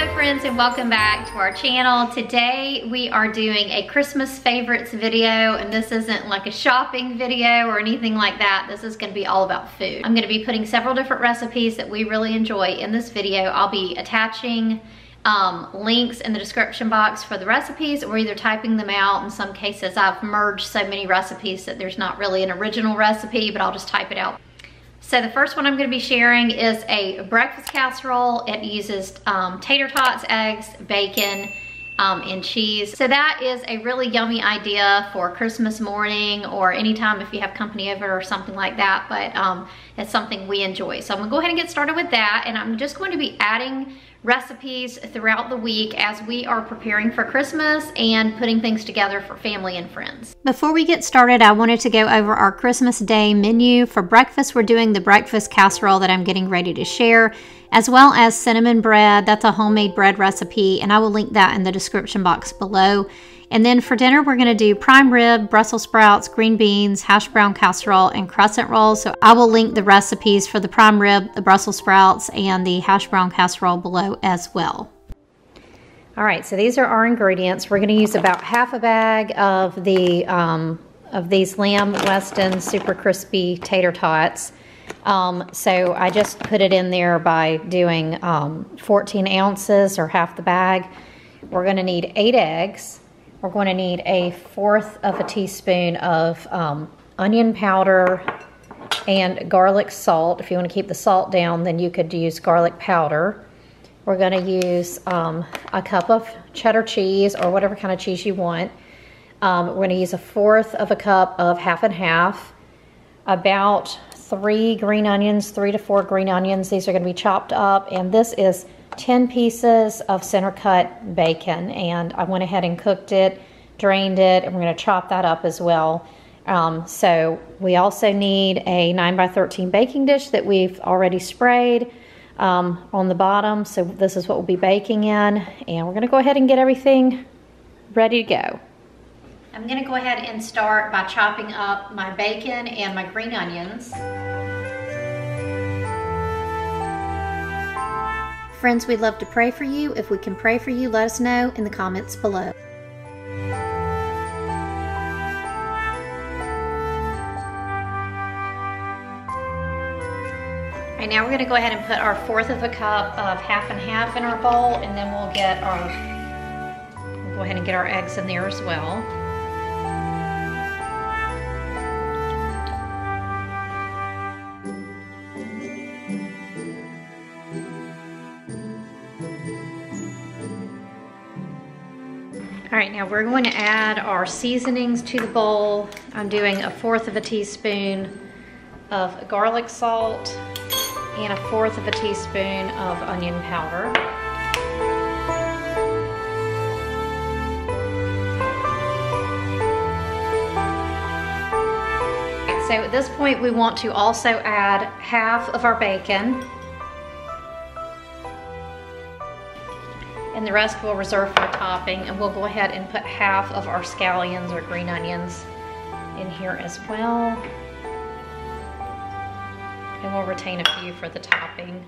Hello friends and welcome back to our channel. Today we are doing a Christmas favorites video, and this isn't like a shopping video or anything like that. This is going to be all about food. I'm going to be putting several different recipes that we really enjoy in this video. I'll be attaching links in the description box for the recipes, or either typing them out. In some cases I've merged so many recipes that there's not really an original recipe, but I'll just type it out. So the first one I'm going to be sharing is a breakfast casserole. It uses tater tots, eggs, bacon, and cheese. So that is a really yummy idea for Christmas morning or anytime if you have company over or something like that, but it's something we enjoy. So I'm gonna go ahead and get started with that, and I'm just going to be adding recipes throughout the week as we are preparing for Christmas and putting things together for family and friends. Before we get started, I wanted to go over our Christmas Day menu. For breakfast, we're doing the breakfast casserole that I'm getting ready to share, as well as cinnamon bread. That's a homemade bread recipe, and I will link that in the description box below. And then for dinner, we're gonna do prime rib, Brussels sprouts, green beans, hash brown casserole, and crescent rolls. So I will link the recipes for the prime rib, the Brussels sprouts, and the hash brown casserole below as well. All right, so these are our ingredients. We're gonna use about half a bag of these Lamb Weston Super Crispy Tater Tots. So I just put it in there by doing 14 ounces or half the bag. We're gonna need 8 eggs. We're going to need 1/4 teaspoon of onion powder and garlic salt. If you want to keep the salt down, then you could use garlic powder. We're going to use a cup of cheddar cheese or whatever kind of cheese you want. We're going to use 1/4 cup of half and half. About 3 green onions, 3 to 4 green onions. These are going to be chopped up, and this is 10 pieces of center cut bacon, and I went ahead and cooked it, drained it, and we're going to chop that up as well. So we also need a 9x13 baking dish that we've already sprayed on the bottom. So this is what we'll be baking in, and we're going to go ahead and get everything ready to go. I'm going to go ahead and start by chopping up my bacon and my green onions. Friends, we'd love to pray for you. If we can pray for you, let us know in the comments below. All right, now we're gonna go ahead and put our 1/4 cup of half and half in our bowl, and then we'll go ahead and get our eggs in there as well. All right, now we're going to add our seasonings to the bowl. I'm doing 1/4 teaspoon of garlic salt and 1/4 teaspoon of onion powder. Right, so at this point, we want to also add half of our bacon, and the rest we'll reserve for topping, and we'll go ahead and put half of our scallions or green onions in here as well, and we'll retain a few for the topping.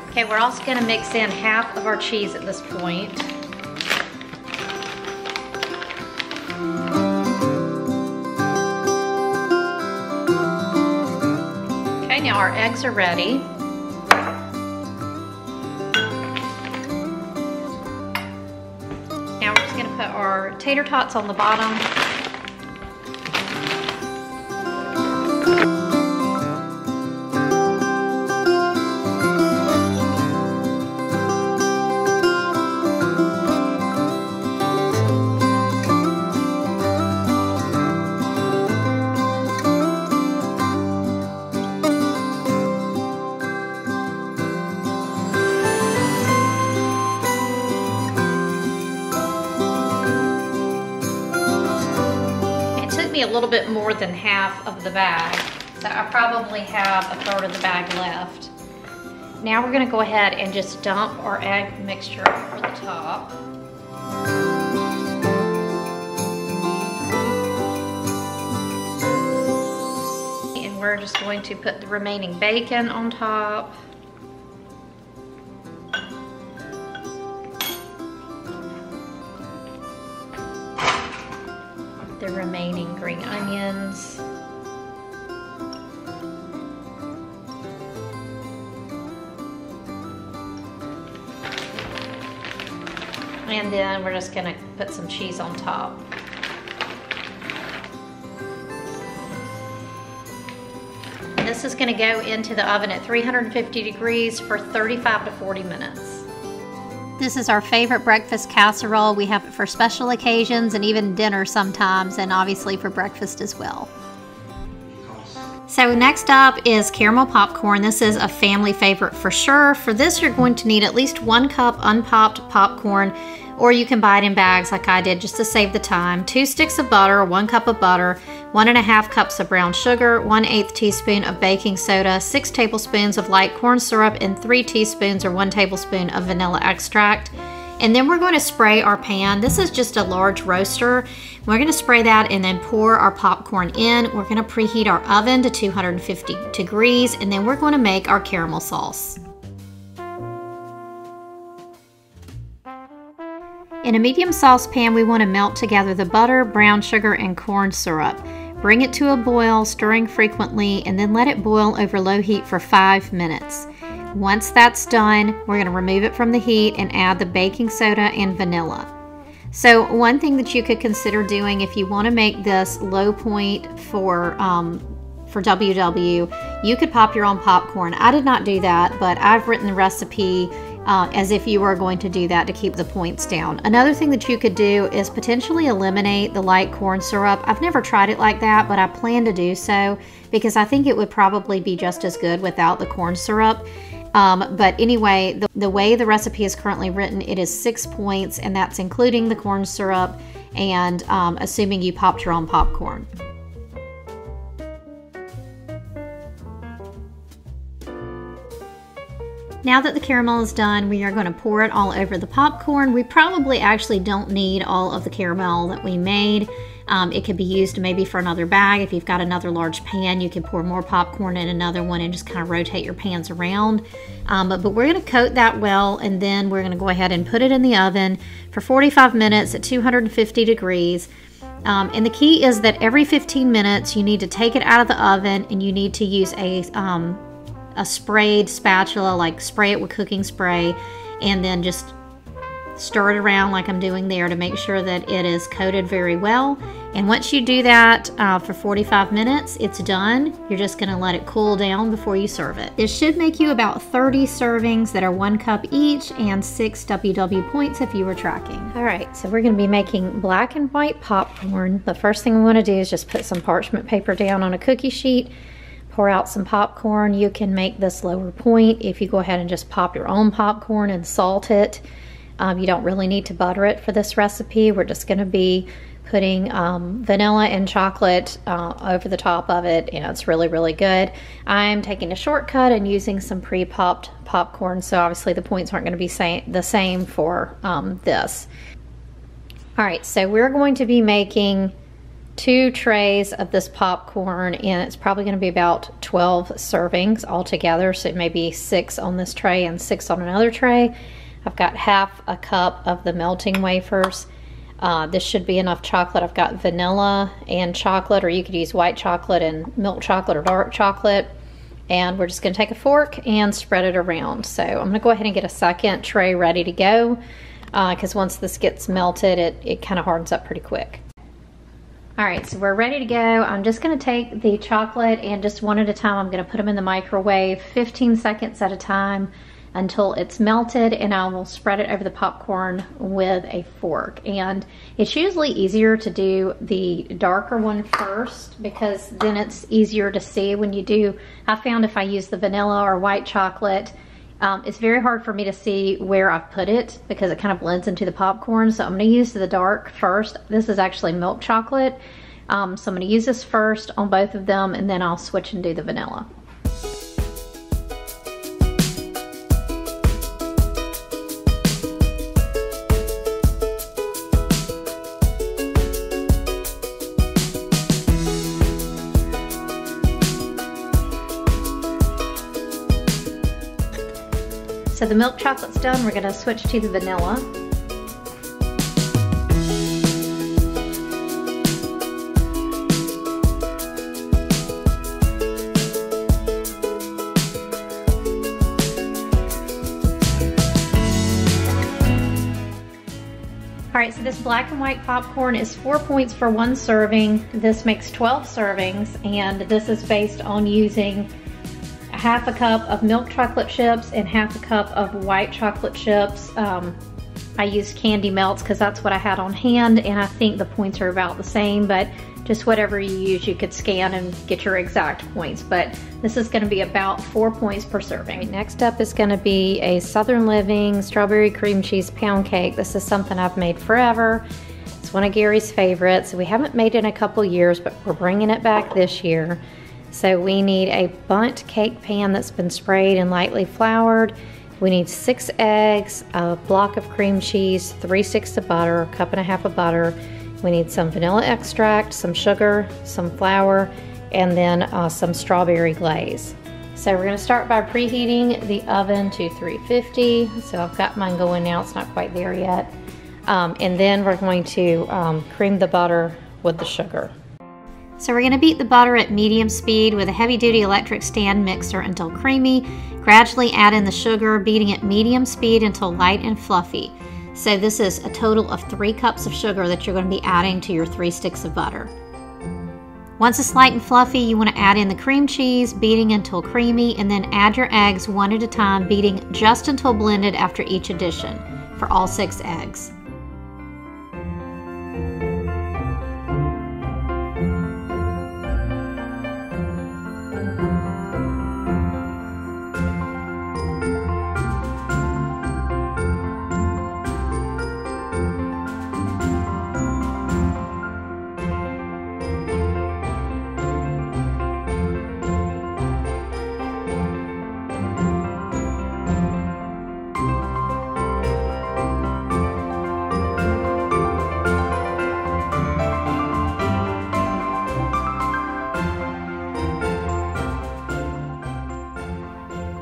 Okay, we're also going to mix in half of our cheese at this point. Now our eggs are ready. Now we're just going to put our tater tots on the bottom. A little bit more than half of the bag, so I probably have 1/3 of the bag left. Now we're going to go ahead and just dump our egg mixture over the top. we're just going to put the remaining bacon on top. The remaining green onions. And then we're just gonna put some cheese on top. And this is gonna go into the oven at 350 degrees for 35 to 40 minutes. This is our favorite breakfast casserole. We have it for special occasions and even dinner sometimes, and obviously for breakfast as well. So next up is caramel popcorn. This is a family favorite for sure. For this, you're going to need at least 1 cup unpopped popcorn, or you can buy it in bags like I did just to save the time. 2 sticks of butter, 1 cup of butter, 1½ cups of brown sugar, 1/8 teaspoon of baking soda, 6 tablespoons of light corn syrup, and 3 teaspoons or 1 tablespoon of vanilla extract. And then we're going to spray our pan. This is just a large roaster. We're going to spray that and then pour our popcorn in. We're going to preheat our oven to 250 degrees, and then we're going to make our caramel sauce. In a medium saucepan, we want to melt together the butter, brown sugar, and corn syrup. Bring it to a boil, stirring frequently, and then let it boil over low heat for 5 minutes. Once that's done, we're going to remove it from the heat and add the baking soda and vanilla. So one thing that you could consider doing if you want to make this low point for WW, you could pop your own popcorn. I did not do that, but I've written the recipe as if you were going to do that to keep the points down. Another thing that you could do is potentially eliminate the light corn syrup. I've never tried it like that, but I plan to do so because I think it would probably be just as good without the corn syrup. But anyway, the way the recipe is currently written, it is 6 points, and that's including the corn syrup and assuming you popped your own popcorn. Now that the caramel is done, we are going to pour it all over the popcorn. We probably actually don't need all of the caramel that we made. It could be used maybe for another bag. If you've got another large pan, you can pour more popcorn in another one and just kind of rotate your pans around. But we're going to coat that well, and then we're going to go ahead and put it in the oven for 45 minutes at 250 degrees. And the key is that every 15 minutes you need to take it out of the oven, and you need to use a sprayed spatula, like spray it with cooking spray, and then just stir it around like I'm doing there to make sure that it is coated very well. And once you do that for 45 minutes, it's done. You're just going to let it cool down before you serve it. This should make you about 30 servings that are 1 cup each and 6 WW points if you were tracking. All right, so we're going to be making black and white popcorn. The first thing we want to do is just put some parchment paper down on a cookie sheet. Pour out some popcorn. You can make this lower point if you go ahead and just pop your own popcorn and salt it. You don't really need to butter it for this recipe. We're just going to be putting vanilla and chocolate over the top of it, and it's really, really good. I'm taking a shortcut and using some pre-popped popcorn, so obviously the points aren't going to be the same for this. All right, so we're going to be making 2 trays of this popcorn, and it's probably going to be about 12 servings altogether, so it may be 6 on this tray and 6 on another tray. I've got half a cup of the melting wafers. This should be enough chocolate. I've got vanilla and chocolate, or you could use white chocolate and milk chocolate or dark chocolate. And we're just going to take a fork and spread it around. So I'm going to go ahead and get a second tray ready to go, because once this gets melted, it kind of hardens up pretty quick. All right, so we're ready to go. I'm just going to take the chocolate, and just one at a time, I'm going to put them in the microwave 15 seconds at a time until it's melted, and I will spread it over the popcorn with a fork. And it's usually easier to do the darker one first, because then it's easier to see when you do. I found if I use the vanilla or white chocolate, it's very hard for me to see where I've put it because it kind of blends into the popcorn. So I'm going to use the dark first. This is actually milk chocolate. So I'm going to use this first on both of them, and then I'll switch and do the vanilla. So the milk chocolate's done, we're gonna switch to the vanilla. All right, so this black and white popcorn is 4 points for 1 serving. This makes 12 servings, and this is based on using 1/2 cup of milk chocolate chips and 1/2 cup of white chocolate chips. I used Candy Melts because that's what I had on hand, and I think the points are about the same, but just whatever you use, you could scan and get your exact points. But this is gonna be about 4 points per serving. Right, next up is gonna be a Southern Living strawberry cream cheese pound cake. This is something I've made forever. It's one of Gary's favorites. We haven't made it in a couple years, but we're bringing it back this year. So we need a bundt cake pan that's been sprayed and lightly floured. We need 6 eggs, a block of cream cheese, 3 sticks of butter, 1.5 cups of butter. We need some vanilla extract, some sugar, some flour, and then some strawberry glaze. So we're gonna start by preheating the oven to 350. So I've got mine going now, it's not quite there yet. And then we're going to cream the butter with the sugar. So we're gonna beat the butter at medium speed with a heavy-duty electric stand mixer until creamy. Gradually add in the sugar, beating at medium speed until light and fluffy. So this is a total of 3 cups of sugar that you're going to be adding to your 3 sticks of butter. Once it's light and fluffy, you want to add in the cream cheese, beating until creamy, and then add your eggs one at a time, beating just until blended after each addition for all 6 eggs.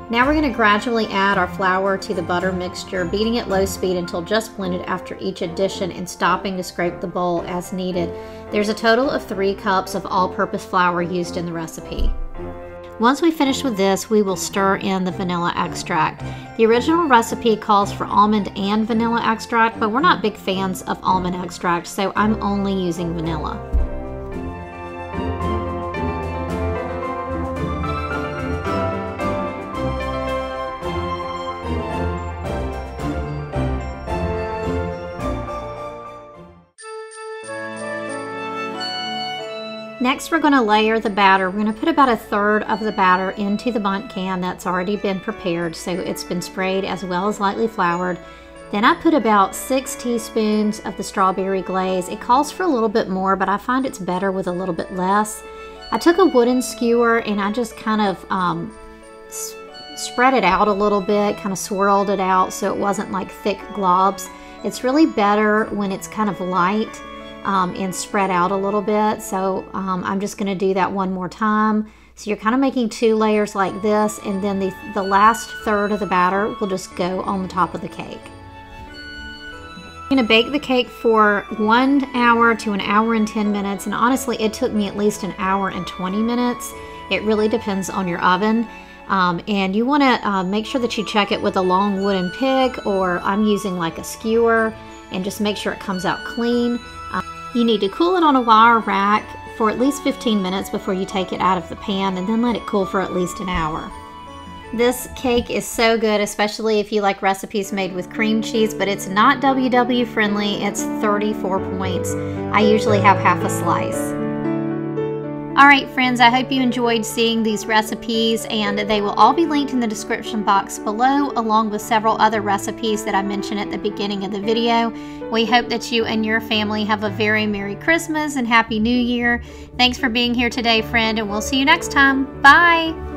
Now we're going to gradually add our flour to the butter mixture, beating at low speed until just blended after each addition and stopping to scrape the bowl as needed. There's a total of 3 cups of all-purpose flour used in the recipe. Once we finish with this, we will stir in the vanilla extract. The original recipe calls for almond and vanilla extract, but we're not big fans of almond extract, so I'm only using vanilla. Next, we're going to layer the batter. We're going to put about 1/3 of the batter into the bundt can that's already been prepared, so it's been sprayed as well as lightly floured. Then I put about 6 teaspoons of the strawberry glaze. It calls for a little bit more, but I find it's better with a little bit less. I took a wooden skewer and I just kind of spread it out a little bit, kind of swirled it out so it wasn't like thick globs. It's really better when it's kind of light and spread out a little bit. So I'm just going to do that one more time. So you're kind of making 2 layers like this, and then the last 1/3 of the batter will just go on the top of the cake. I'm going to bake the cake for 1 hour to 1 hour and 10 minutes, and honestly it took me at least 1 hour and 20 minutes. It really depends on your oven. And you want to make sure that you check it with a long wooden pick, or I'm using like a skewer, and just make sure it comes out clean. You need to cool it on a wire rack for at least 15 minutes before you take it out of the pan, and then let it cool for at least 1 hour. This cake is so good, especially if you like recipes made with cream cheese, but it's not WW friendly. It's 34 points. I usually have half a slice. All right, friends, I hope you enjoyed seeing these recipes, and they will all be linked in the description box below, along with several other recipes that I mentioned at the beginning of the video. We hope that you and your family have a very Merry Christmas and Happy New Year. Thanks for being here today, friend, and we'll see you next time. Bye!